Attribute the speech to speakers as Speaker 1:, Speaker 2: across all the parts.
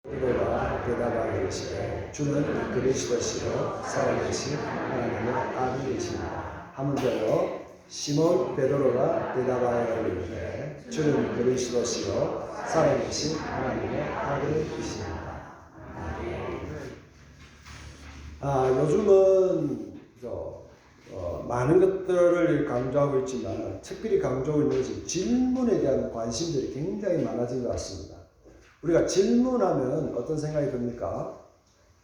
Speaker 1: 베드로가 대답하여 이르시되 주는 그리스도시요 살아계신 하나님의 아들이십니다. 한 문제로 시몬 베드로가 대답하여 이르시되 주는 그리스도시요 살아계신 하나님의 아들이십니다. 요즘은 많은 것들을 강조하고 있지만 특별히 강조하고 있는 것이 질문에 대한 관심들이 굉장히 많아진 것 같습니다. 우리가 질문하면 어떤 생각이 듭니까?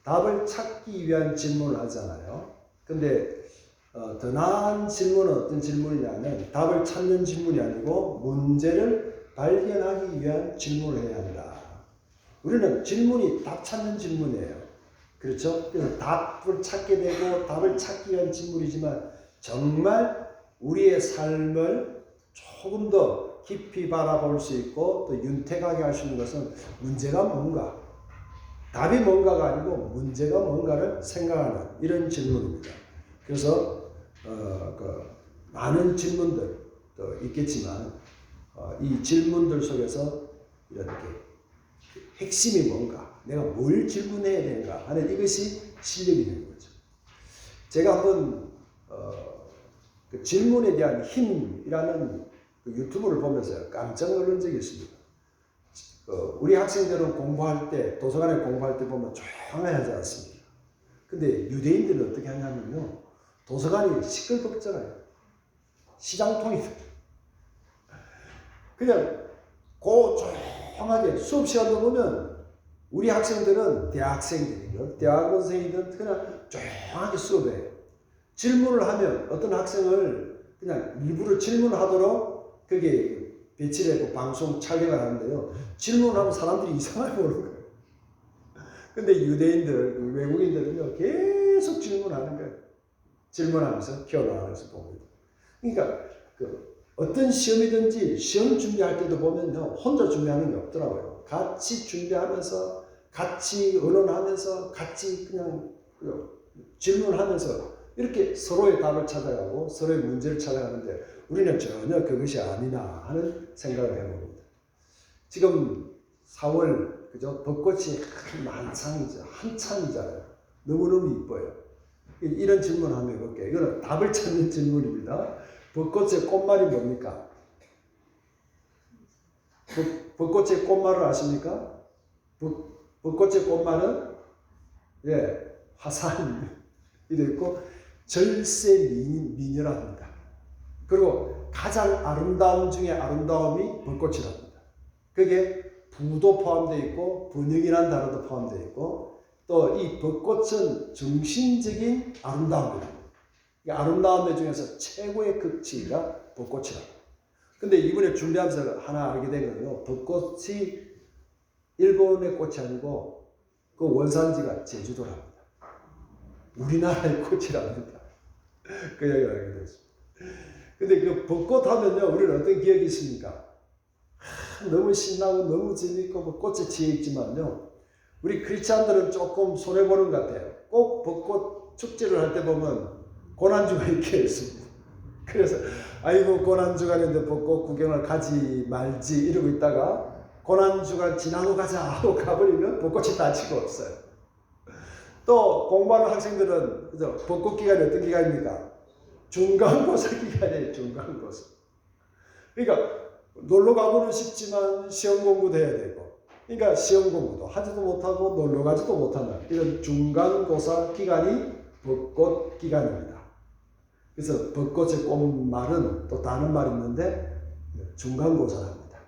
Speaker 1: 답을 찾기 위한 질문을 하잖아요. 근데 더 나은 질문은 어떤 질문이냐면 답을 찾는 질문이 아니고 문제를 발견하기 위한 질문을 해야 한다. 우리는 질문이 답 찾는 질문이에요. 그렇죠? 그래서 답을 찾게 되고 답을 찾기 위한 질문이지만 정말 우리의 삶을 조금 더 깊이 바라볼 수 있고 또 윤택하게 할 수 있는 것은 문제가 뭔가, 답이 뭔가가 아니고 문제가 뭔가를 생각하는 이런 질문입니다. 그래서 많은 질문들도 있겠지만 이 질문들 속에서 이렇게 핵심이 뭔가, 내가 뭘 질문해야 되는가 하는 이것이 실력이 되는 거죠. 제가 한번 그 질문에 대한 힘이라는 그 유튜브를 보면서 깜짝 놀란 적이 있습니다. 우리 학생들은 공부할 때, 도서관에 공부할 때 보면 조용히 하지 않습니까? 근데 유대인들은 어떻게 하냐면요, 도서관이 시끌벅적해요. 시장통이 그냥 조용하게 수업 시간도 보면 우리 학생들은 대학생들이요, 대학원생이든 그냥 조용하게 수업해요. 질문을 하면 어떤 학생을 그냥 일부러 질문하도록 그게 배치를 했고 방송 촬영을 하는데요. 질문하면 사람들이 이상하게 보는 거예요. 근데 유대인들, 외국인들은요, 계속 질문하는 거예요. 질문하면서 키워나가면서 봅니다. 그러니까 어떤 시험이든지 시험 준비할 때도 보면요, 혼자 준비하는 게 없더라고요. 같이 준비하면서, 같이 의논하면서, 같이 그냥 질문하면서 이렇게 서로의 답을 찾아가고 서로의 문제를 찾아가는데 우리는 전혀 그것이 아니나 하는 생각을 해봅니다. 지금 4월, 그죠? 벚꽃이 만상이죠. 한참이잖아요. 너무너무 이뻐요. 이런 질문 한번 해볼게요. 이거는 답을 찾는 질문입니다. 벚꽃의 꽃말이 뭡니까? 벚꽃의 꽃말을 아십니까? 벚꽃의 꽃말은 화산이 되어 있고 절세 미녀랍니다. 그리고 가장 아름다움 중에 아름다움이 벚꽃이랍니다. 그게 부도 포함되어 있고 번영이라는 단어도 포함되어 있고 또 이 벚꽃은 정신적인 아름다움입니다. 아름다움 중에서 최고의 극치가 벚꽃이랍니다. 근데 이번에 준비하면서 하나 알게 된 거예요. 벚꽃이 일본의 꽃이 아니고 그 원산지가 제주도랍니다. 우리나라의 꽃이랍니다. 그 얘기를 알게 됐습니다. 근데 그 벚꽃 하면요, 우리는 어떤 기억이 있습니까? 너무 신나고 너무 재밌고 뭐 꽃에 취해 있지만요, 우리 크리스찬들은 조금 손해보는 것 같아요. 꼭 벚꽃 축제를 할 때 보면 고난주가 있게 있습니다. 그래서 아이고 고난주간인데 벚꽃 구경을 가지 말지 이러고 있다가 고난주간 지나고 가자 하고 가버리면 벚꽃이 다치고 없어요. 또 공부하는 학생들은 그죠? 벚꽃 기간이 어떤 기간입니까? 중간고사 기간이에요. 중간고사. 그러니까 놀러 가고는 싶지만 시험 공부도 해야 되고, 그러니까 시험 공부도 하지도 못하고 놀러 가지도 못하는 이런 중간고사 기간이 벚꽃 기간입니다. 그래서 벚꽃의 꽃말은 또 다른 말이 있는데 중간고사랍니다.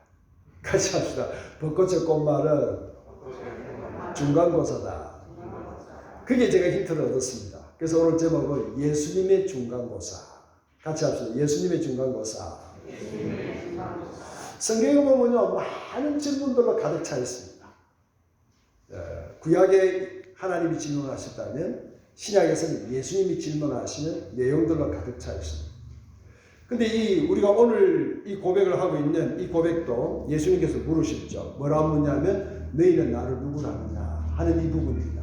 Speaker 1: 같이 합시다. 벚꽃의 꽃말은 중간고사다. 그게 제가 힌트를 얻었습니다. 그래서 오늘 제목은 예수님의 중간고사. 같이 합시다. 예수님의 중간고사. 성경에 보면요, 많은 질문들로 가득 차 있습니다. 구약에 하나님이 질문하셨다면 신약에서는 예수님이 질문하시는 내용들로 가득 차 있습니다. 근데 우리가 오늘 이 고백을 하고 있는 이 고백도 예수님께서 물으셨죠. 뭐라고 묻냐면 너희는 나를 누구라 하느냐 하는 이 부분입니다.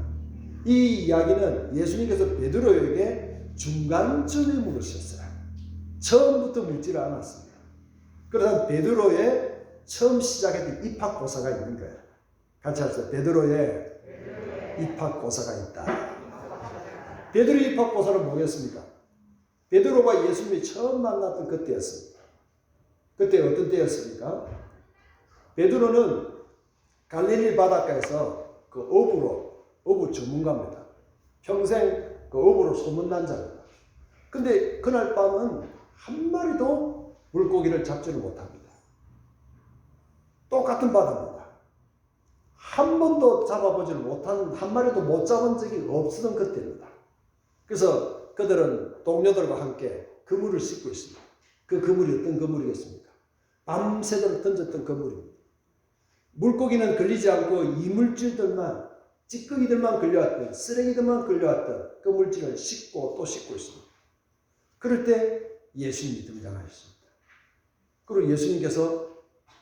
Speaker 1: 이 이야기는 예수님께서 베드로에게 중간쯤에 물으셨어요. 처음부터 묻지를 않았습니다. 그러다 베드로의 처음 시작했던 입학고사가 있는 거예요. 같이 하세요. 베드로의 입학고사가 있다. 베드로의 입학고사는 뭐겠습니까? 베드로가 예수님이 처음 만났던 그때였습니다. 그때 어떤 때였습니까? 베드로는 갈릴리 바닷가에서 그 어부 전문가입니다. 평생 그 어부로 소문난 자입니다. 근데 그날 밤은 한 마리도 물고기를 잡지를 못합니다. 똑같은 바다입니다. 한 번도 잡아보지를 못한, 한 마리도 못 잡은 적이 없었던 그때입니다. 그래서 그들은 동료들과 함께 그물을 씻고 있습니다. 그 그물이 어떤 그물이겠습니까? 밤새도록 던졌던 그물입니다. 물고기는 걸리지 않고 이물질들만, 찌꺼기들만 걸려왔던, 쓰레기들만 걸려왔던 그 물질을 씻고 또 씻고 있습니다. 그럴 때 예수님이 등장하셨습니다. 그리고 예수님께서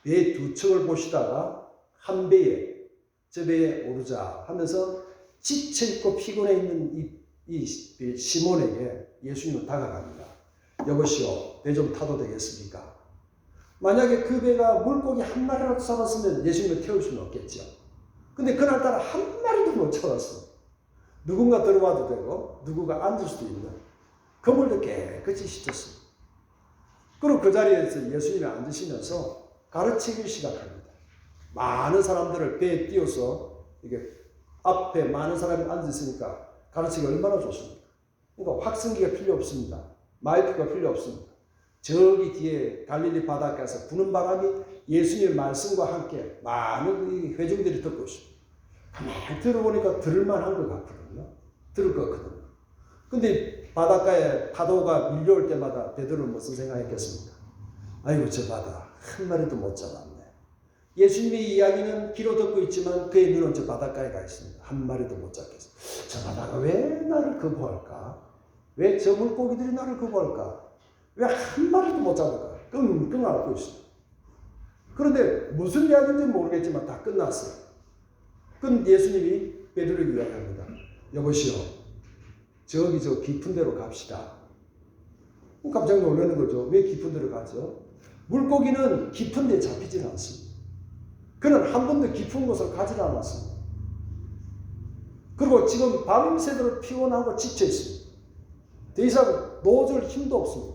Speaker 1: 배 두 척을 보시다가 한 배에, 저 배에 오르자 하면서 지쳐있고 피곤해 있는 이 시몬에게 예수님은 다가갑니다. 여보시오, 배 좀 타도 되겠습니까? 만약에 그 배가 물고기 한 마리라도 잡았으면 예수님을 태울 수는 없겠죠. 근데 그날따라 한 마리도 못 잡았어. 누군가 들어와도 되고 누군가 앉을 수도 있는 그물도 깨끗이 씻었습니다. 그리고 그 자리에서 예수님이 앉으시면서 가르치기 시작합니다. 많은 사람들을 배에 띄워서 이게 앞에 많은 사람이 앉아있으니까 가르치기 얼마나 좋습니까? 그러니까 확성기가 필요 없습니다. 마이크가 필요 없습니다. 저기 뒤에 갈릴리 바닷가에서 부는 바람이 예수님의 말씀과 함께 많은 회중들이 듣고 있습니다. 가만히 들어보니까 들을만한 것 같거든요. 들을 것 같거든요. 근데 바닷가에 파도가 밀려올 때마다 베드로는 무슨 생각했겠습니까? 아이고 저 바다 한 마리도 못 잡았네. 예수님의 이야기는 귀로 듣고 있지만 그의 눈은 저 바닷가에 가 있습니다. 한 마리도 못 잡겠어. 저 바다가 왜 나를 거부할까? 왜 저 물고기들이 나를 거부할까? 왜 한 마리도 못 잡을까? 끙끙 앓고 있습니다. 그런데 무슨 이야기인지 모르겠지만 다 끝났어요. 그럼 예수님이 베드로에게 이야기합니다. 여보시오, 저기 저 깊은 데로 갑시다. 깜짝 놀라는 거죠. 왜 깊은 데로 가죠? 물고기는 깊은 데 잡히질 않습니다. 그는 한 번도 깊은 곳을 가지 않았습니다. 그리고 지금 밤새도록 피곤하고 지쳐 있습니다. 더 이상 놓아줄 힘도 없습니다.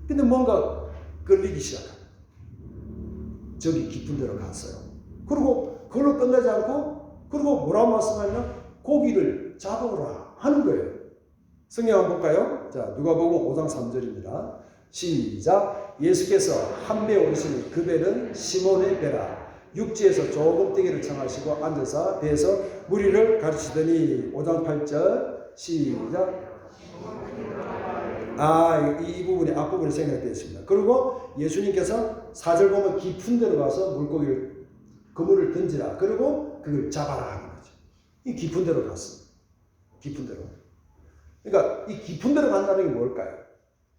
Speaker 1: 근데 뭔가 끌리기 시작합니다. 저기 깊은 데로 갔어요. 그리고 그걸로 끝나지 않고 그리고 뭐라고 말씀하냐? 고기를 잡으라 하는 거예요. 성경 한번 볼까요? 자, 누가복음 5장 3절입니다. 시작. 예수께서 한 배에 오르시니 그 배는 시몬의 배라. 육지에서 조금 뛰기를 청하시고 앉아서 배에서 무리를 가르치더니 5장 8절 시작. 이 부분이 앞부분이 생략되어 있습니다. 그리고 예수님께서 4절 보면 깊은 데로 가서 물고기를 그물을 던지라. 그리고 그걸 잡아라 하는 거죠. 이 깊은 데로 갔습니다. 깊은 데로. 그러니까 이 깊은 데로 간다는 게 뭘까요?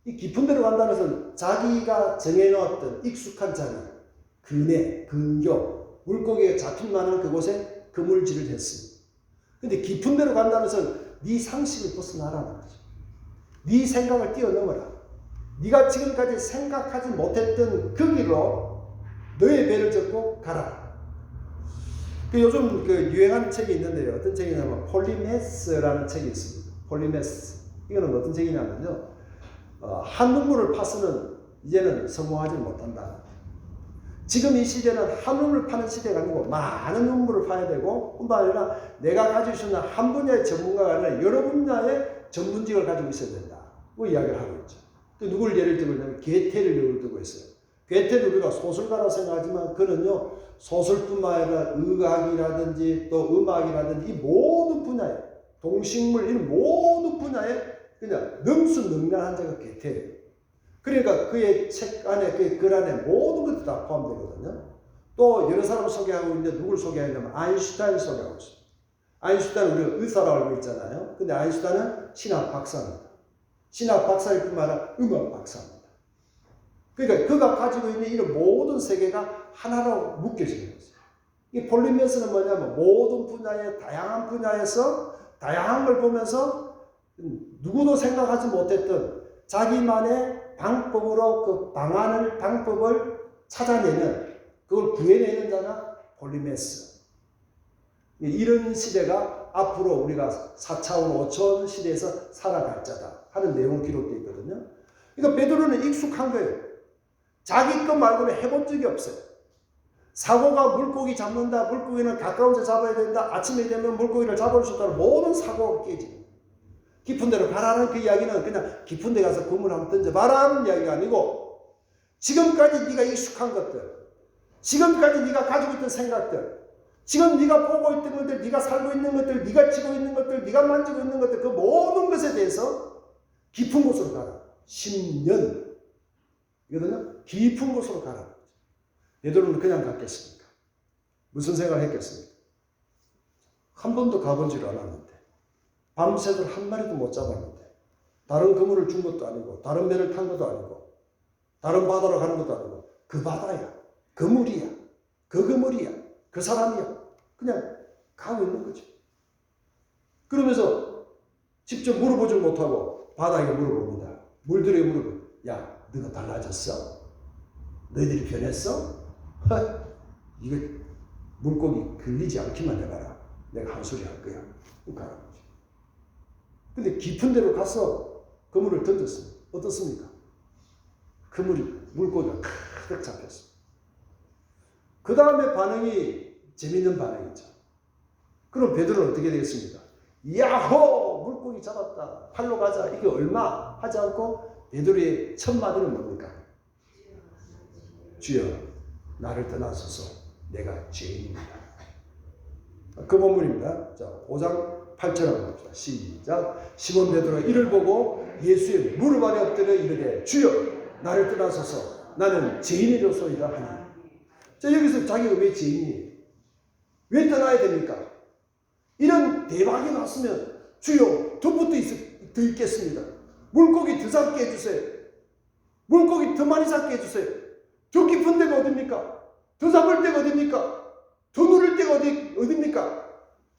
Speaker 1: 이 깊은 데로 간다는 것은 자기가 정해놓았던 익숙한 자리, 근해, 근교, 물고기가 잡힐 만한 그곳에 그물질을 했습니다. 근데 깊은 데로 간다는 것은 네 상식을 벗어나라는 거죠. 네 생각을 뛰어넘어라. 네가 지금까지 생각하지 못했던 그 길로 너의 배를 젓고 가라. 요즘 유행하는 책이 있는데요. 어떤 책이냐면 폴리메스라는 책이 있습니다. 폴리메스. 이거는 어떤 책이냐면요. 한 눈물을 파서는 이제는 성공하지 못한다. 지금 이 시대는 한 눈물을 파는 시대가 아니고 많은 눈물을 파야 되고 뿐만 아니라 내가 가지고 있는 한 분야의 전문가가 아니라 여러 분야의 전문직을 가지고 있어야 된다. 그 이야기를 하고 있죠. 또 누구를 예를 들고 있냐면 괴테를 예를 들고 있어요. 괴테는 우리가 소설가라고 생각하지만 그는요 소설뿐만 아니라 의학이라든지 또 음악이라든지 이 모든 분야에 동식물 이런 모든 분야에 그냥 능수능란한 자가 괴테예요. 그러니까 그의 책 안에 그의 글 안에 모든 것들이 다 포함되거든요. 또 여러 사람을 소개하고 있는데 누굴 소개하냐면 아인슈타인을 소개하고 있습니다. 아인슈타인은 우리가 의사라고 알고 있잖아요. 근데 아인슈타인은 신학 박사입니다. 신학 박사일 뿐만 아니라 음악 박사입니다. 그러니까 그가 가지고 있는 이런 모든 세계가 하나로 묶여지는 거죠. 이 폴리메스는 뭐냐면 모든 분야의 다양한 분야에서 다양한 걸 보면서 누구도 생각하지 못했던 자기만의 방법으로 그 방법을 찾아내는 그걸 구해내는 자가 폴리메스. 이런 시대가 앞으로 우리가 4차원 5차원 시대에서 살아갈 자다 하는 내용 기록되어 있거든요. 그러니까 베드로는 익숙한 거예요. 자기 것 말고는 해본 적이 없어요. 사고가 물고기 잡는다. 물고기는 가까운 데 잡아야 된다. 아침에 되면 물고기를 잡을 수 있다는 모든 사고가 깨지고 깊은 데로 가라는 그 이야기는 그냥 깊은 데 가서 그물 한번 던져봐라는 이야기가 아니고 지금까지 네가 익숙한 것들, 지금까지 네가 가지고 있던 생각들, 지금 네가 보고 있던 것들, 네가 살고 있는 것들, 네가 지고 있는 것들, 네가 만지고 있는 것들, 그 모든 것에 대해서 깊은 곳으로 가라. 10년 이거든요. 깊은 곳으로 가라. 베드로는 그냥 갔겠습니까? 무슨 생각을 했겠습니까? 한 번도 가본 줄 알았는데 밤새도록 한 마리도 못 잡았는데 다른 그물을 준 것도 아니고 다른 배를 탄 것도 아니고 다른 바다로 가는 것도 아니고 그 바다야, 그 물이야, 그 그물이야, 그 사람이야. 그냥 가고 있는 거죠. 그러면서 직접 물어보지 못하고 바다에게 물어봅니다. 물들에게 물어봅니다. 야, 너가 달라졌어? 너희들이 변했어? 이거 물고기 걸리지 않기만 해봐라. 내가 한 소리 할 거야. 가는 거죠. 근데 깊은 데로 가서 그물을 던졌습니다. 어떻습니까? 그물이 물고기가 가득 잡혔습니다. 그 다음에 반응이 재밌는 반응이죠. 그럼 베드로는 어떻게 되겠습니까? 야호! 물고기 잡았다. 팔로 가자. 이게 얼마? 하지 않고 베드로의 첫 마디는 뭡니까? 주여, 나를 떠나소서. 내가 죄인입니다. 그 본문입니다. 자, 5장 8절 한번 봅시다. 시작. 시몬 베드로가 이를 보고 예수의 무릎 아래 엎드려 이르되 주여, 나를 떠나소서. 나는 죄인이로소이다 하니. 자, 여기서 자기가 왜 죄인이에요? 왜 떠나야 됩니까? 이런 대박이 났으면 주여, 더 있겠습니다. 물고기 더 잡게 해주세요. 물고기 더 많이 잡게 해주세요. 더 깊은 데가 어딥니까? 더 잡을 데가 어딥니까? 더 누릴 데가 어딥니까?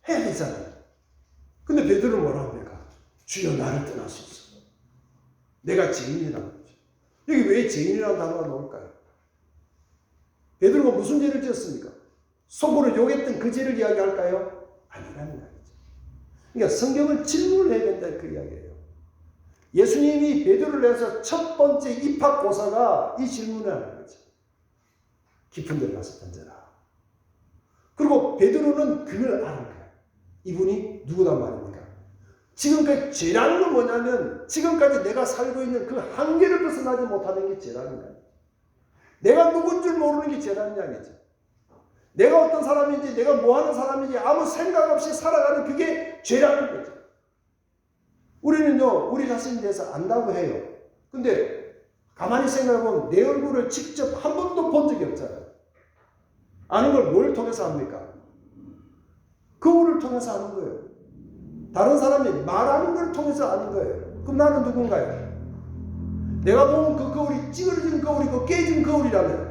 Speaker 1: 해야 되잖아요. 근데 베드로는 뭐라 합니까? 주여, 나를 떠나소서. 내가 죄인이라는 거죠. 여기 왜 죄인이라는 단어가 나올까요? 베드로가 무슨 죄를 지었습니까? 속으로 욕했던 그 죄를 이야기할까요? 아니라는 이야기죠. 그러니까 성경을 질문해야 된다 그 이야기예요. 예수님이 베드로를 해서 첫 번째 입학고사가 이 질문을 하는 거죠. 깊은 데를 가서 던져라. 그리고 베드로는 그걸 아는 거예요. 이분이 누구단 말입니까? 지금까지 죄라는 건 뭐냐면 지금까지 내가 살고 있는 그 한계를 벗어나지 못하는 게 죄라는 거예요. 내가 누군 줄 모르는 게 죄라는 이야기죠. 내가 어떤 사람인지 내가 뭐하는 사람인지 아무 생각 없이 살아가는 그게 죄라는 거죠. 우리는요, 우리 자신에 대해서 안다고 해요. 근데 가만히 생각해보면 내 얼굴을 직접 한 번도 본 적이 없잖아요. 아는 걸 뭘 통해서 합니까? 거울을 통해서 아는 거예요. 다른 사람이 말하는 걸 통해서 아는 거예요. 그럼 나는 누군가요? 내가 보면 그 거울이 찌그러진 거울이고 깨진 거울이라면,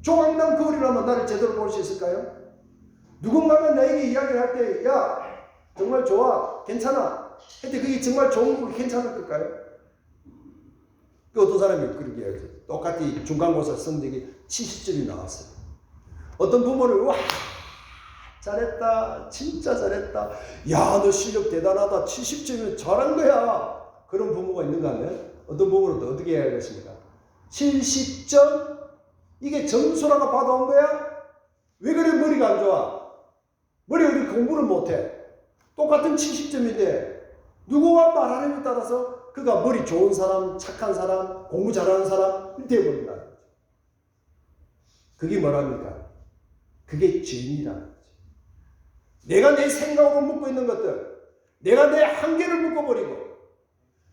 Speaker 1: 조각난 거울이라면 나를 제대로 볼 수 있을까요? 누군가가 나에게 이야기를 할 때, 야, 정말 좋아, 괜찮아. 근데 그게 정말 좋은 거 괜찮을 걸까요? 그 어떤 사람이 그렇게 이야기해요. 똑같이 중간고사 성적이 70점이 나왔어요. 어떤 부모는, 와, 잘했다, 진짜 잘했다. 야, 너 실력 대단하다, 70점이면 잘한 거야. 그런 부모가 있는가 하면 어떤 부모는 또 어떻게 해야 하겠습니까? 70점? 이게 점수라고 받아온 거야? 왜 그래 머리가 안 좋아? 머리가 왜 공부를 못해? 똑같은 70점인데 누구가 말하느냐에 따라서 그가 머리 좋은 사람, 착한 사람, 공부 잘하는 사람이 되어버린다. 그게 뭐랍니까? 그게 죄인이라는 거죠. 내가 내 생각으로 묻고 있는 것들, 내가 내 한계를 묶어버리고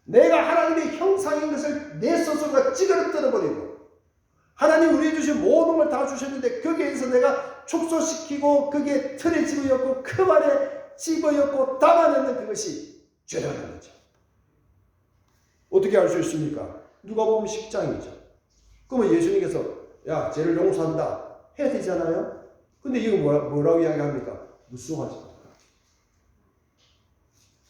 Speaker 1: 내가 하나님의 형상인 것을 내 스스로가 찌그러뜨려버리고 하나님 우리에게 주신 모든 걸 다 주셨는데 거기에서 내가 축소시키고 그게 틀에 집어였고 그 안에 집어였고 담아내는 그것이 죄라는 거죠. 어떻게 알 수 있습니까? 누가 보면 10장이죠. 그러면 예수님께서 야, 죄를 용서한다 해야 되잖아요. 근데 이거 뭐라고 이야기합니까? 무수하지 마라.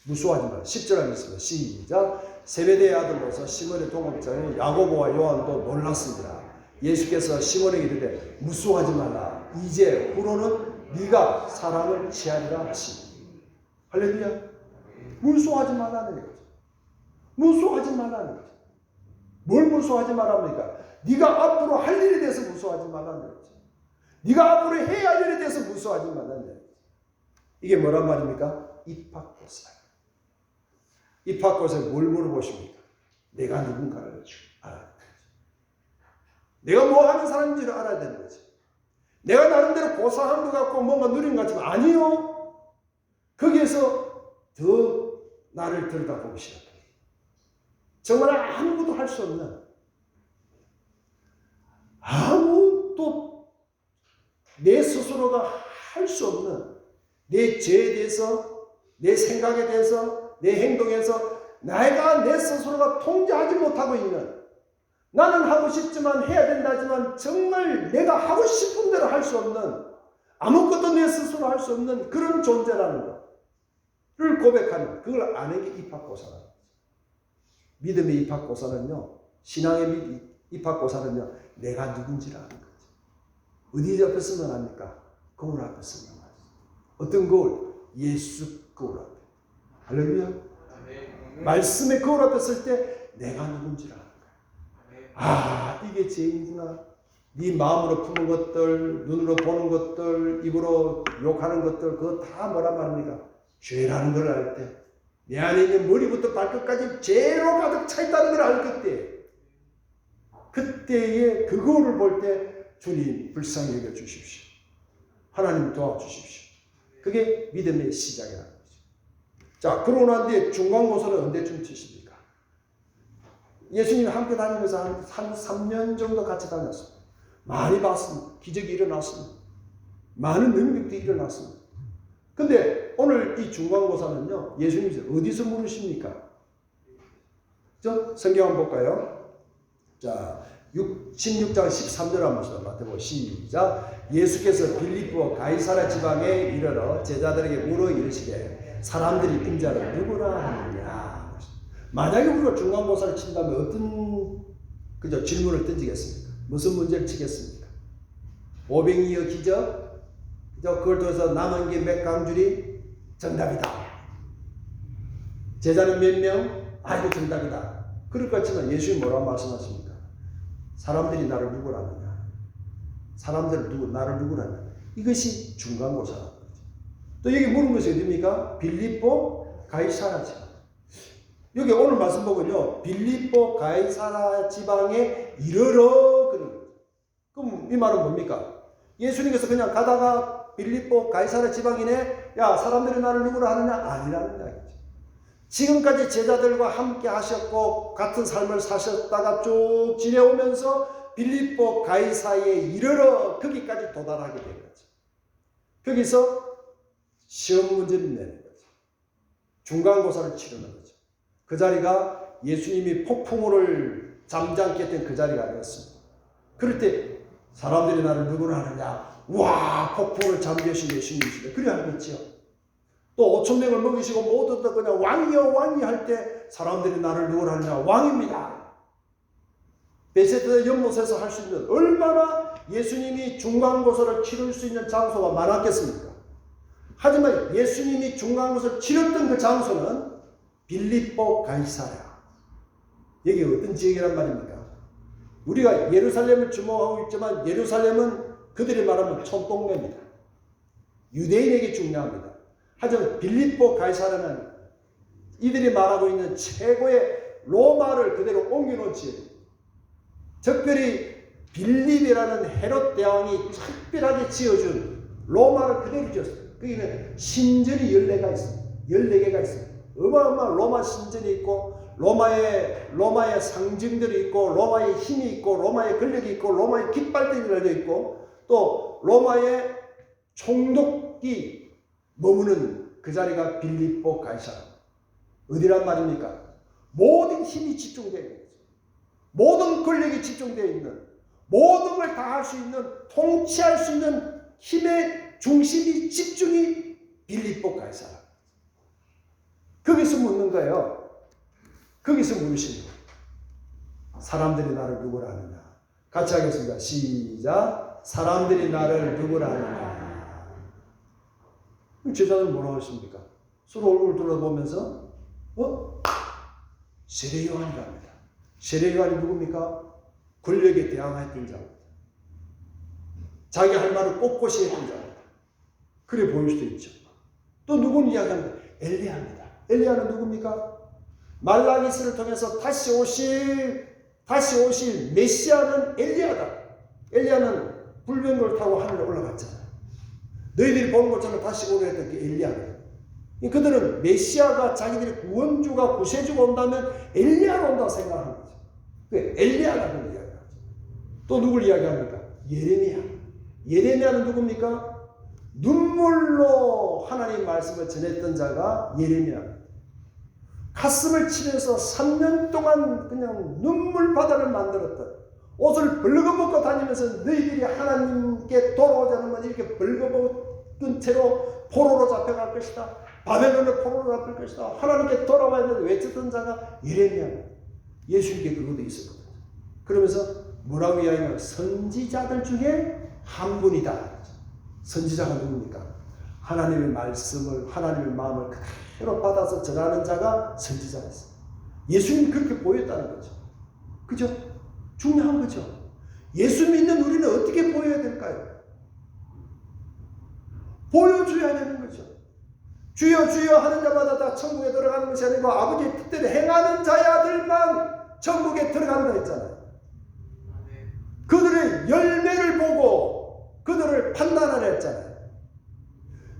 Speaker 1: 무수하지 마라. 10절 하겠습니다. 시작. 세베대의 아들로서 시몬의 동업자인 야고보와 요한도 놀랐습니다. 예수께서 시몬에게 이르되 무수하지 말라. 이제 후로는 네가 사랑을 취하리라 하시니. 할렐루야. 무수하지 말라는 거죠. 무수하지 말라는 거죠. 뭘 무수하지 말랍니까? 네가 앞으로 할 일에 대해서 무수하지 말라는 거죠. 네가 앞으로 해야 할 일에 대해서 무수하지 말라는 거죠. 이게 뭐란 말입니까? 입학고사. 입학고사에 뭘 물어보십니까? 내가 누군가를 알아야 되는 거죠. 내가 뭐 하는 사람인지를 알아야 되는 거죠. 내가 나름대로 고사한 것 같고 뭔가 누린 것 같지만 아니요. 거기에서 더 나를 들여다보기 시작합니다. 정말 아무것도 할 수 없는, 아무것도 내 스스로가 할 수 없는 내 죄에 대해서, 내 생각에 대해서, 내 행동에서 내가 내 스스로가 통제하지 못하고 있는, 나는 하고 싶지만 해야 된다지만 정말 내가 하고 싶은 대로 할 수 없는, 아무것도 내 스스로 할 수 없는 그런 존재라는 것을 고백하는, 그걸 아는 게 입학고사라는 거죠. 믿음의 입학고사는요, 신앙의 입학고사는요, 내가 누군지를 아는 거죠. 어디 앞에 쓰면 합니까? 거울 앞에 쓰면 합니다. 어떤 거울? 예수 거울 앞에. 할렐루야. 말씀의 거울 앞에 쓸 때 내가 누군지를 아는 거예요. 아, 이게 죄인구나. 네 마음으로 품은 것들, 눈으로 보는 것들, 입으로 욕하는 것들, 그거 다 뭐란 말입니까? 죄라는 걸 알 때, 내 안에 있는 머리부터 발끝까지 죄로 가득 차 있다는 걸 알 그때에 그 거울을 볼 때 주님 불쌍히 여겨 주십시오. 하나님 도와주십시오. 그게 믿음의 시작이라는 거죠. 자, 그러고 난 뒤에 중간고사는 언제쯤 치십니까? 예수님 함께 다니면서 한 3년 정도 같이 다녔습니다. 많이 봤습니다. 기적이 일어났습니다. 많은 능력들이 일어났습니다. 근데 오늘 이 중간고사는요, 예수님이 어디서 물으십니까? 저 성경 한번 볼까요? 자, 16장 13절 한번 보시죠. 마태복음 시작. 예수께서 빌립보 가이사랴 지방에 이르러 제자들에게 물어 이르시되 사람들이 인자를 누구라 하느냐. 만약에 우리가 중간고사를 친다면 어떤 질문을 던지겠습니까? 무슨 문제를 치겠습니까? 오병이어 기적? 그걸 통해서 남은 게 몇 강줄이 정답이다. 제자는 몇 명? 아이고 정답이다. 그럴 것 같지만 예수님이 뭐라고 말씀하십니까? 사람들이 나를 누구라느냐? 사람들이 나를 누구라느냐? 이것이 중간고사라는 거죠. 또 여기 물은 것이 어디입니까? 빌립보 가이사랴 지방. 여기 오늘 말씀 보면요, 빌립보 가이사랴 지방에 이르러 그런 거죠. 그럼 이 말은 뭡니까? 예수님께서 그냥 가다가 빌립보 가이사랴 지방이네, 야 사람들이 나를 누구라 하느냐? 아니라는 이야기죠. 지금까지 제자들과 함께 하셨고 같은 삶을 사셨다가 쭉 지내오면서 빌립보 가이사랴에 이르러 거기까지 도달하게 된 거죠. 거기서 시험 문제를 내는 거죠. 중간고사를 치르는 거죠. 그 자리가 예수님이 폭풍우를 잠잠케 했던 그 자리가 아니었습니다. 그럴 때 사람들이 나를 누구라 하느냐? 와, 폭풍을 잠겨신 예수님이시다. 그래 알겠지요. 또 5,000명을 먹이시고 모두 다 그냥 왕이여 왕이 할 때 사람들이 나를 누구라 하느냐? 왕입니다. 베세다 연못에서 할 수 있는, 얼마나 예수님이 중간고사를 치를 수 있는 장소가 많았겠습니까? 하지만 예수님이 중간고사를 치렀던 그 장소는 빌립보 가이사랴. 여기 어떤 지역이란 말입니까? 우리가 예루살렘을 주목하고 있지만 예루살렘은 그들이 말하면 촌동네입니다. 유대인에게 중요합니다. 하지만 빌립보 가이사랴는 이들이 말하고 있는 최고의 로마를 그대로 옮겨놓은 지역입니다. 특별히 빌립이라는 헤롯 대왕이 특별하게 지어준 로마를 그대로 지었습니다. 거기는 신전이 14개가 있습니다. 14개가 있습니다. 어마어마한 로마 신전이 있고 로마의 상징들이 있고 로마의 힘이 있고 로마의 권력이 있고 로마의 깃발들이 달려 있고 또 로마의 총독이 머무는 그 자리가 빌립보 가이사랴. 어디란 말입니까? 모든 힘이 집중되어 있는 거죠. 모든 권력이 집중되어 있는, 모든 걸 다 할 수 있는, 통치할 수 있는 힘의 중심이 집중이 빌립보 가이사랴. 거기서 묻는 거예요. 거기서 물으시는 거예요. 사람들이 나를 누구라 하느냐? 같이 하겠습니다. 시작. 사람들이 나를 누구라 하느냐? 제자들은 뭐라고 했습니까? 서로 얼굴을 둘러보면서 세례 요한이랍니다. 세례 요한이 누굽니까? 권력에 대항했던 자입니다. 자기 할 말을 꼿꼿이 했던 자입니다. 그래 보일 수도 있죠. 또 누구는 이야기합니다. 엘리야입니다. 엘리야는 누굽니까? 말라기스를 통해서 다시 오실 메시아는 엘리야다. 엘리야는 불병거를 타고 하늘에 올라갔잖아요. 너희들이 보는 것처럼 다시 오려 했던 게 엘리야거든요. 그들은 메시아가 자기들의 구원주가 구세주가 온다면 엘리야가 온다고 생각하는 거죠. 엘리야라는 이야기를 하죠. 또 누굴 이야기합니까? 예레미야. 예레미야는 누굽니까? 눈물로 하나님 말씀을 전했던 자가 예레미야. 가슴을 치면서 3년 동안 그냥 눈물 바다를 만들었던, 옷을 벌거벗고 다니면서 너희들이 하나님께 돌아오지 않으면 이렇게 벌거벗은 채로 포로로 잡혀갈 것이다. 바벨론의 포로로 잡힐 것이다. 하나님께 돌아와야 되는데 외쳤던 자가 예레미야. 예수님께 그것도 있었거든요. 그러면서 뭐라고 이야기하면 선지자들 중에 한 분이다. 선지자가 누굽니까? 하나님의 말씀을, 하나님의 마음을 그대로 받아서 전하는 자가 선지자였어요. 예수님이 그렇게 보였다는 거죠. 그죠? 중요한 거죠. 예수 믿는 우리는 어떻게 보여야 될까요? 보여줘야 되는 거죠. 주여 주여 하는 자마다 다 천국에 들어가는 것이 아니고 아버지의 뜻대로 행하는 자야들만 천국에 들어간다 했잖아요. 그들의 열매를 보고 그들을 판단하라 했잖아요.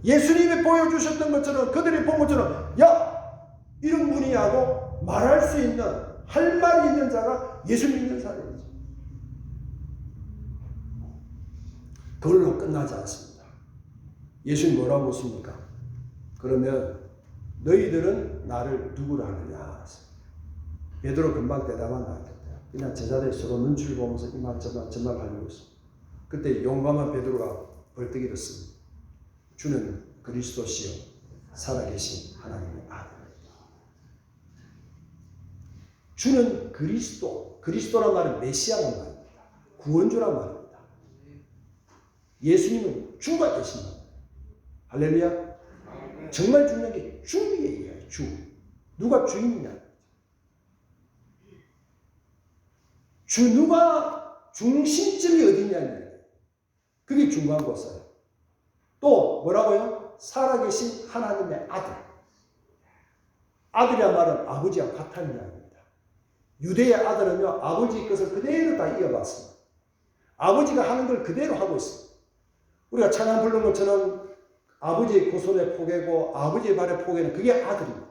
Speaker 1: 예수님이 보여주셨던 것처럼 그들이 본 것처럼 야! 이런 분이 하고 말할 수 있는, 할 말이 있는 자가 예수 믿는 사람이죠. 그걸로 끝나지 않습니다. 예수님 뭐라고 묻습니까? 그러면 너희들은 나를 누구라 하느냐? 베드로 금방 대답한 거 아니겠어요? 그냥 제자들이 서로 눈치를 보면서 이만저만 하려고 했습니다. 그때 용감한 베드로가 벌떡 일었습니다. 주는 그리스도시요 살아계신 하나님의 아들입니다. 주는 그리스도란 말은 메시아란 말입니다. 구원주란 말입니다. 예수님은 주가 되신 겁니다. 할렐루야. 정말 중요한 게 주예요. 주. 누가 주인이냐. 누가 중심점이 어디냐는 그게 중요한 것이에요. 또 뭐라고요? 살아계신 하나님의 아들. 아들이란 말은 아버지와 같다는 이야기입니다. 유대의 아들은요, 아버지의 것을 그대로 다 이어받습니다. 아버지가 하는 걸 그대로 하고 있습니다. 우리가 찬양 부른 것처럼 아버지의 고손의 포개고 아버지의 발의 포개는 그게 아들입니다.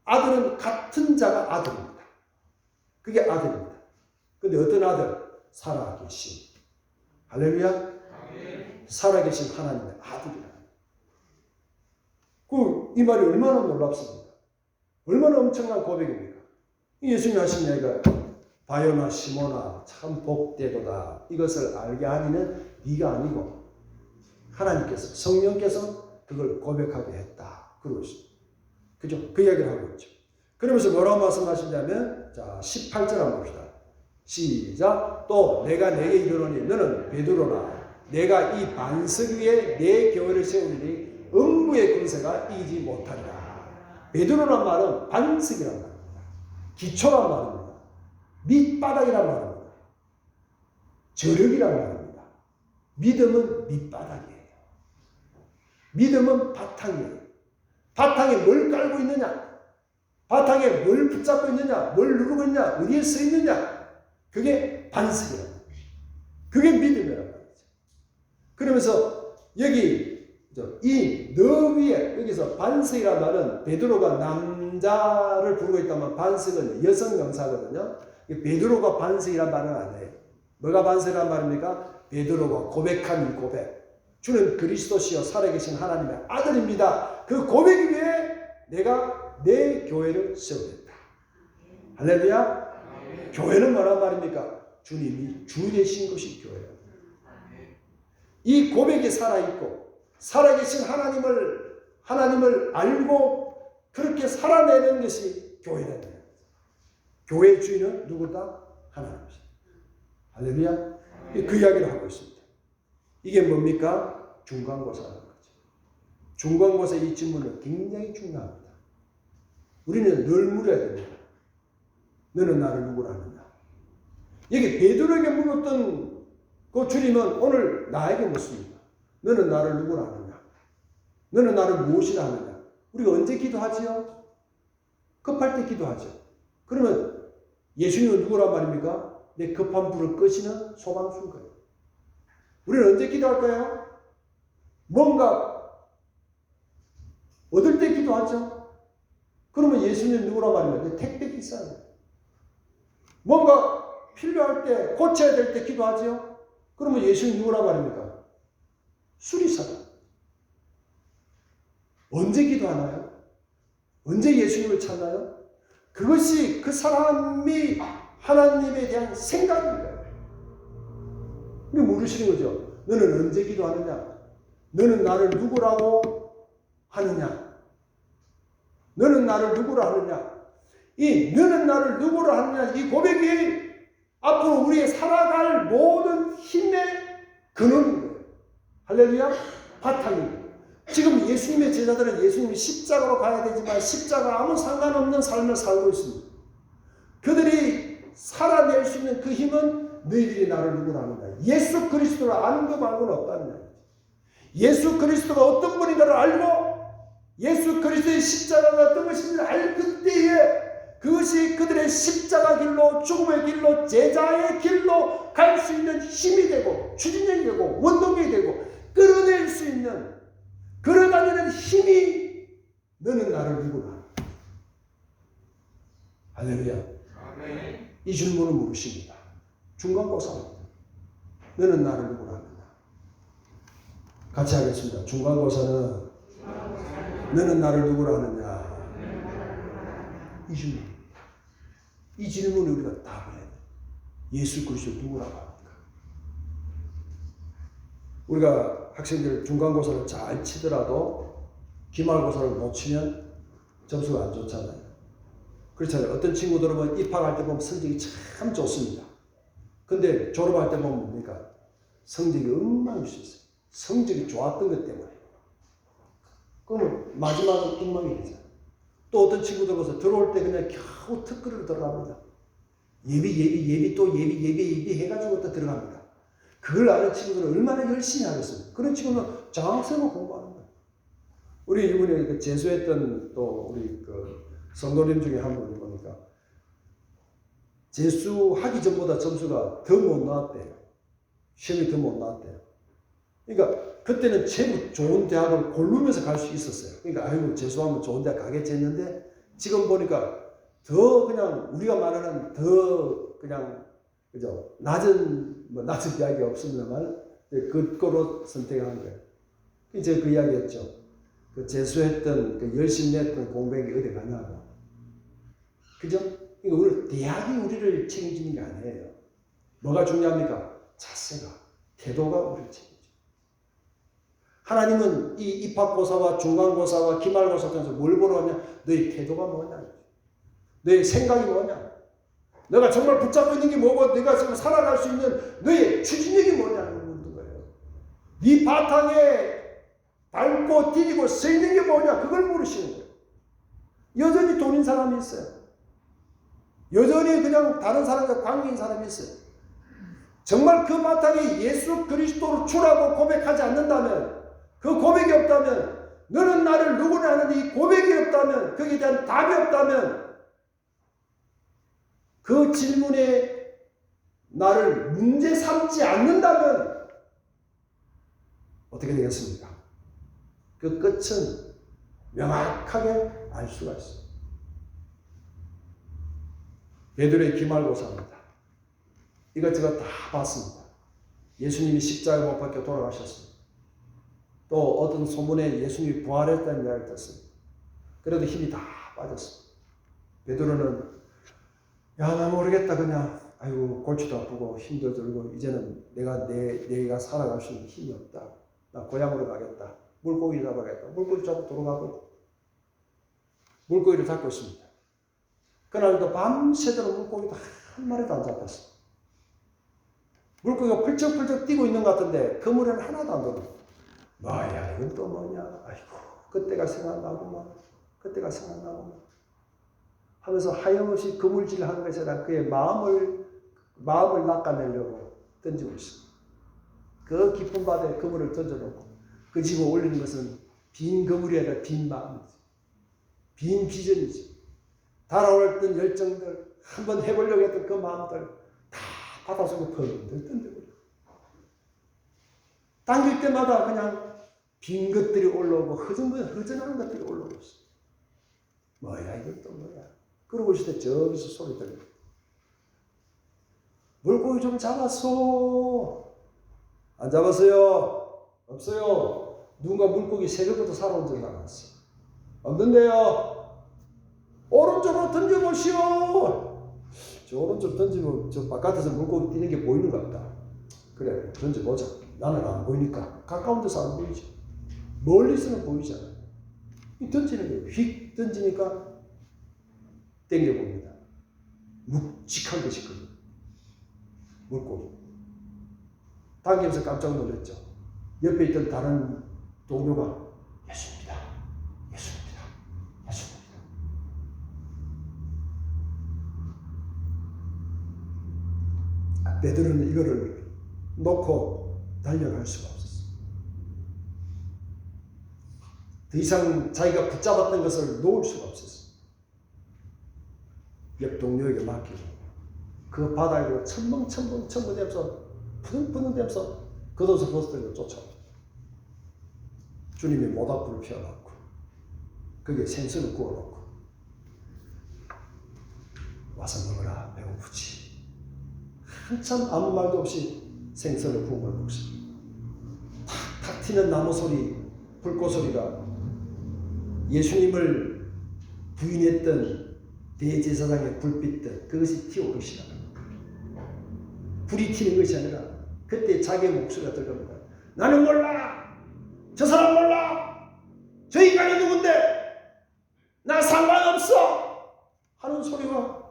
Speaker 1: 아들은 같은 자가 아들입니다. 그게 아들입니다. 근데 어떤 아들? 살아계신. 할렐루야. 살아계신 하나님의 아들이라. 이 말이 얼마나 놀랍습니까? 얼마나 엄청난 고백입니까? 예수님 하신 얘기가 바요나 시모나 참 복되도다. 이것을 알게 하니는 네가 아니고 하나님께서, 성령께서 그걸 고백하게 했다. 그러고 있습니다. 그죠? 그 이야기를 하고 있죠. 그러면서 뭐라고 말씀하시냐면, 자, 18절 한번 봅시다. 시작. 또 내가 내게 이르노니 너는 베드로라. 내가 이 반석 위에 내 교회를 세우리니 음부의 군세가 이기지 못하리라. 베드로란 말은 반석이란 말입니다. 기초란 말입니다. 밑바닥이란 말입니다. 저력이란 말입니다. 믿음은 밑바닥이에요. 믿음은 바탕이에요. 바탕에 뭘 깔고 있느냐? 바탕에 뭘 붙잡고 있느냐? 뭘 누르고 있느냐? 어디에 서 있느냐? 그게 반석이란 말이에요. 그게 믿음이란 말이죠. 그러면서 여기 이 너 위에, 여기서 반석이란 말은 베드로가 남자를 부르고 있다면 반석은 여성 명사거든요. 베드로가 반석이란 말은 아니에요. 뭐가 반석이란 말입니까? 베드로가 고백한 이 고백. 주는 그리스도시요 살아계신 하나님의 아들입니다. 그 고백 위에 내가 내 교회를 세우겠다. 할렐루야. 교회는 뭐란 말입니까? 주님이 주 되신 것이 교회예요. 이 고백이 살아있고 살아계신 하나님을 알고 그렇게 살아내는 것이 교회다. 교회의 주인은 누구다? 하나님입니다. 할렐루야. 그 이야기를 하고 있습니다. 이게 뭡니까? 중간고사라는 거죠. 중간고사의 이 질문은 굉장히 중요합니다. 우리는 늘 물어야 됩니다. 너는 나를 누구라 하느냐? 여기 베드로에게 물었던 그 주님은 오늘 나에게 묻습니다. 너는 나를 누구라 하느냐? 너는 나를 무엇이라 하느냐? 우리가 언제 기도하지요? 급할 때 기도하죠. 그러면 예수님은 누구란 말입니까? 내 급한 불을 끄시는 소방수인 거예요. 우리는 언제 기도할까요? 뭔가 얻을 때 기도하죠. 그러면 예수님은 누구란 말입니까? 택배 기사예요. 뭔가 필요할 때, 고쳐야 될 때 기도하죠. 그러면 예수님 누구란 말입니까? 수리사다. 언제 기도하나요? 언제 예수님을 찾나요? 그것이 그 사람이 하나님에 대한 생각인 거예요. 우리 물으시는 거죠. 너는 언제 기도하느냐? 너는 나를 누구라고 하느냐? 너는 나를 누구라 하느냐? 이 너는 나를 누구라 하느냐? 이 고백이 앞으로 우리의 살아갈 모든 힘의 근원인 거예요. 할렐루야? 바탕인 거예요. 지금 예수님의 제자들은 예수님이 십자가로 가야 되지만 십자가 아무 상관없는 삶을 살고 있습니다. 그들이 살아낼 수 있는 그 힘은 너희들이 나를 누구라 하느냐? 예수 그리스도를 아는 것 말고는 없다는 거예요. 예수 그리스도가 어떤 분인가를 알고 예수 그리스도의 십자가가 어떤 것인지를 알 그때에 그것이 그들의 십자가 길로 죽음의 길로 제자의 길로 갈 수 있는 힘이 되고 추진력이 되고 원동력이 되고 끌어낼 수 있는 걸어다니는 힘이 너는 나를 누구라? 할렐루야. 아멘. 이 질문을 물으십니다. 중간고사입니다. 너는 나를 누구라 하느냐? 같이 하겠습니다. 중간고사는 너는 나를 누구라 하느냐? 이 질문. 이 질문을 우리가 답을 해야 돼. 예수 그리스도 누구라고 합니까? 우리가 학생들 중간고사를 잘 치더라도 기말고사를 놓치면 점수가 안 좋잖아요. 그렇잖아요. 어떤 친구들은 입학할 때 보면 성적이 참 좋습니다. 근데 졸업할 때 보면 뭡니까? 성적이 엉망일 수 있어요. 성적이 좋았던 것 때문에. 그러면 마지막은 엉망이 되잖아요. 또 어떤 친구들은 들어올 때 그냥 겨우 특근으로 들어갑니다. 예비 또 예비 해가지고 또 들어갑니다. 그걸 아는 친구들은 얼마나 열심히 하겠습니까? 그런 친구는 장학생을 공부하는 거예요. 우리 이번에 그 재수했던 또 우리 그 성도님 중에 한 분이 보니까 재수하기 전보다 점수가 더 못 나왔대요. 시험이 더 못 나왔대요. 그러니까 그때는 제일 좋은 대학을 고르면서 갈 수 있었어요. 그러니까 아이고 재수하면 좋은 대학 가겠지 했는데 지금 보니까 더 그냥 우리가 말하는 더 그냥 그죠 낮은 이야기 없습니다만 그거로 선택한 거예요. 이제 그 이야기했죠. 그 재수했던 그 열심히 했던 공백이 어디 가냐고. 그죠? 그러니까 대학이 우리를 책임지는 게 아니에요. 뭐가 중요합니까? 자세가, 태도가 우리를 책임져. 하나님은 이 입학고사와 중간고사와 기말고사 중에서 뭘 보러 하냐? 너의 태도가 뭐냐? 너의 생각이 뭐냐? 너가 정말 붙잡고 있는 게 뭐고 네가 지금 살아갈 수 있는 너의 추진력이 뭐냐는 묻는 거예요. 네 바탕에 밟고 디디고 서 있는 게 뭐냐? 그걸 물으시는 거예요. 여전히 돈인 사람이 있어요. 여전히 그냥 다른 사람과 관계인 사람이 있어요. 정말 그 바탕에 예수 그리스도를 주라고 고백하지 않는다면 그 고백이 없다면 너는 나를 누구냐 하는데 이 고백이 없다면 거기에 대한 답이 없다면 그 질문에 나를 문제 삼지 않는다면 어떻게 되겠습니까? 그 끝은 명확하게 알 수가 있어요. 베드로의 기말고사입니다. 이것저것 다 봤습니다. 예수님이 십자가에 못 박혀 돌아가셨습니다. 또 어떤 소문에 예수님이 부활했다는 이야기를 듣습니다. 그래도 힘이 다 빠졌습니다. 베드로는 나 모르겠다 그냥 아이고 골치도 아프고 힘도 들고 이제는 내가 살아갈 수 있는 힘이 없다. 나 고향으로 가겠다. 물고기 잡아야겠다. 물고기 잡고 돌아가고 물고기를 잡고 있습니다. 그날도 밤새도록 물고기도 한 마리도 안 잡혔어. 물고기가 펄쩍펄쩍 뛰고 있는 것 같은데 그물에는 하나도 안 들어. 뭐야 이건 또 뭐냐. 아이고 그때가 생각나고만 그때가 생각나고만 하면서 하염없이 그물질을 하는 것이 아니라 그의 마음을 낚아내려고 던지고 있어. 그 깊은 바다에 그물을 던져놓고 그 집어 올리는 것은 빈 그물이 아니라 빈 마음이지. 빈 비전이지. 달아올던 열정들, 한번 해보려고 했던 그 마음들 다 바닷속에 펑들 던져버려. 당길 때마다 그냥 빈 것들이 올라오고 허전한 것들이 올라오고 있어. 뭐야 이건 또 뭐야. 그러고 있을 때 저기서 소리 들려. 물고기 좀 잡았어. 안 잡았어요? 없어요. 누군가 물고기 새벽부터 살아온 적 나갔어. 없는데요. 오른쪽으로 던져보시오. 저 오른쪽 던지면 저 바깥에서 물고기 뛰는 게 보이는 것 같다. 그래 던져보자. 나는 안 보이니까. 가까운 데서 안 보이지. 멀리서는 보이잖아. 던지는 거예요. 휙 던지니까 땡겨봅니다. 묵직한 것이 거든요. 물고기. 당기면서 깜짝 놀랐죠. 옆에 있던 다른 동료가 예수입니다. 예수입니다. 예수입니다. 베드로는 이거를 놓고 달려갈 수가 없었어. 더 이상 자기가 붙잡았던 것을 놓을 수가 없었어. 옆 동료에게 맡기고 그 바다로 첨벙첨벙되면서 푸능푸능되면서 겉옷을 벗어들고 쫓아오고 주님이 모닥불을 피워놓고 거기에 생선을 구워놓고 와서 먹어라 배고프지. 한참 아무 말도 없이 생선을 구운 걸 먹습니다. 탁탁 튀는 나무 소리, 불꽃 소리가 예수님을 부인했던 대제사장의 불빛들 그것이 튀어오르기 시작합니다. 불이 튀는 것이 아니라 그때 자기의 목소리가 들어갑니다. 나는 몰라. 저 사람 몰라. 저 인간이 누군데. 나 상관없어. 하는 소리와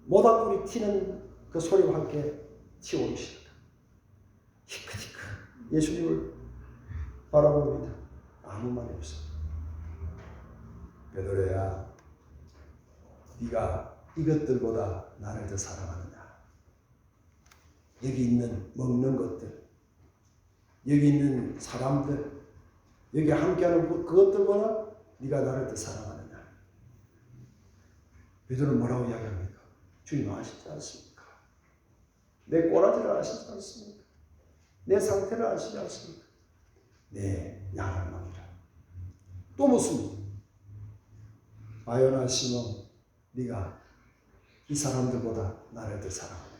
Speaker 1: 모닥불이 튀는 그 소리와 함께 튀어오르기 시작합니다. 히크히크 예수님을 바라봅니다. 아무 말이 없습니다. 베드로야, 네가 이것들보다 나를 더 사랑하느냐? 여기 있는 먹는 것들, 여기 있는 사람들, 여기 함께하는 그것들보다 네가 나를 더 사랑하느냐? 베드로는 뭐라고 이야기합니까? 주님 아시지 않습니까? 내 꼬라지를 아시지 않습니까? 내 상태를 아시지 않습니까? 내 양을 먹이라. 또 묻습니다. 바요나 시몬, 네가 이 사람들보다 나를 더 사랑하느냐?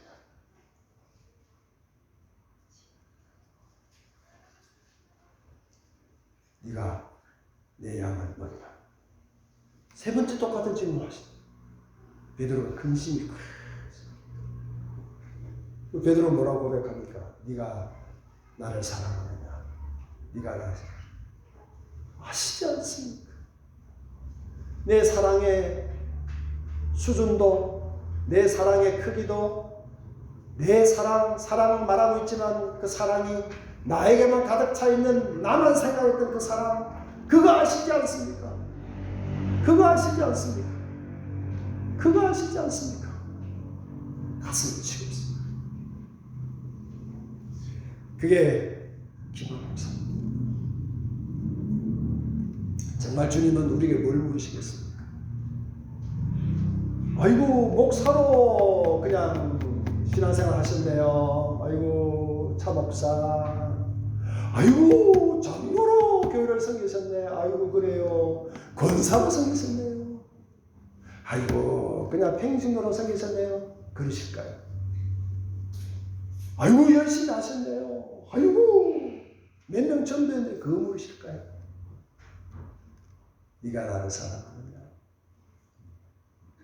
Speaker 1: 네가 내 양을 먹이라. 세 번째 똑같은 질문을 하시다. 베드로가 근심이 크죠. 베드로 뭐라고 고백합니까? 네가 나를 사랑하느냐? 네가 나를 사랑하느냐? 아시지 않습니까? 내 사랑의 수준도, 내 사랑의 크기도, 내 사랑을 말하고 있지만 그 사랑이 나에게만 가득 차 있는 나만 생각했던 그 사랑, 그거 아시지 않습니까? 그거 아시지 않습니까? 그거 아시지 않습니까? 가슴을 치고 있습니다. 그게 김한목사입니다. 정말 주님은 우리에게 뭘 물으시겠습니까? 아이고 목사로 그냥 신앙생활 하셨네요. 아이고 차목사. 아이고 장로로 교회를 섬기셨네. 아이고 그래요. 권사로 섬기셨네요. 아이고 그냥 평신도로 섬기셨네요. 그러실까요? 아이고 열심히 하셨네요. 아이고 몇 명 전도했는데 그거 물으실까요? 네가 나를 사랑하느냐?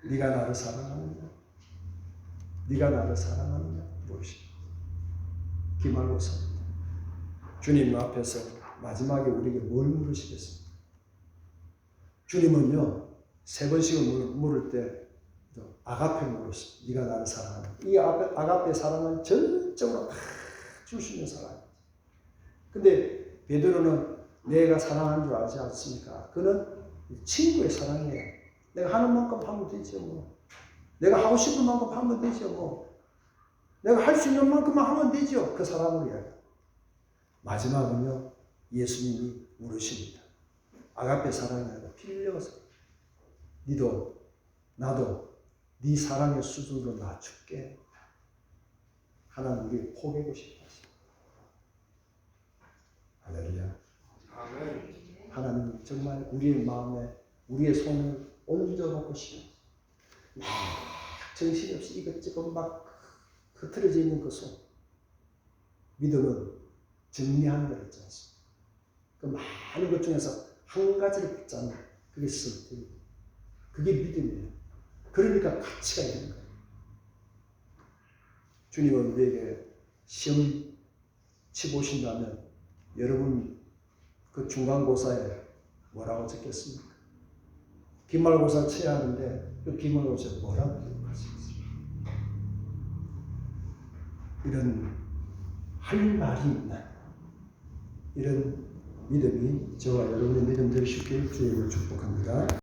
Speaker 1: 네가 나를 사랑하느냐? 네가 나를 사랑하느냐? 무엇입니까? 기말고사입니다. 주님 앞에서 마지막에 우리에게 뭘 물으시겠습니까? 주님은요 세 번씩을 물을 때 아가페 물었습니다. 네가 나를 사랑하느냐? 이 아가페 사랑은 전적으로 줄 수 있는 사랑입니다. 근데 베드로는 내가 사랑하는 줄 알지 않습니까? 그는 친구의 사랑이에요. 내가 하는 만큼 하면 되죠 뭐. 내가 하고 싶은 만큼 하면 되죠 뭐. 내가 할 수 있는 만큼만 하면 되죠. 그 사랑을 이야기. 마지막은요, 예수님이 물으십니다. 아가페 사랑이 아니라 필요해서 니도 나도 네 사랑의 수준으로 낮출게. 하나님 우리 포기하고 싶다. 할렐루야. 하나님 정말 우리의 마음에 우리의 손을 얹어놓고 싶어요. 정신없이 이것저것 막 흐트러져 있는 그 손. 믿음은 정리하는 걸 있지 않습니까? 그 많은 것 중에서 한 가지를 붙잡는 그게 선택이에요. 그게 믿음이에요. 그러니까 가치가 있는 거예요. 주님은 우리에게 시험 치보신다면 여러분 그 중간고사에 뭐라고 적겠습니까? 기말고사 쳐야 하는데 그 기말고사에 뭐라고 기록하시겠습니까? 이런 할 말이 있는 이런 믿음이 저와 여러분의 믿음 될 수 있게 주님을 축복합니다.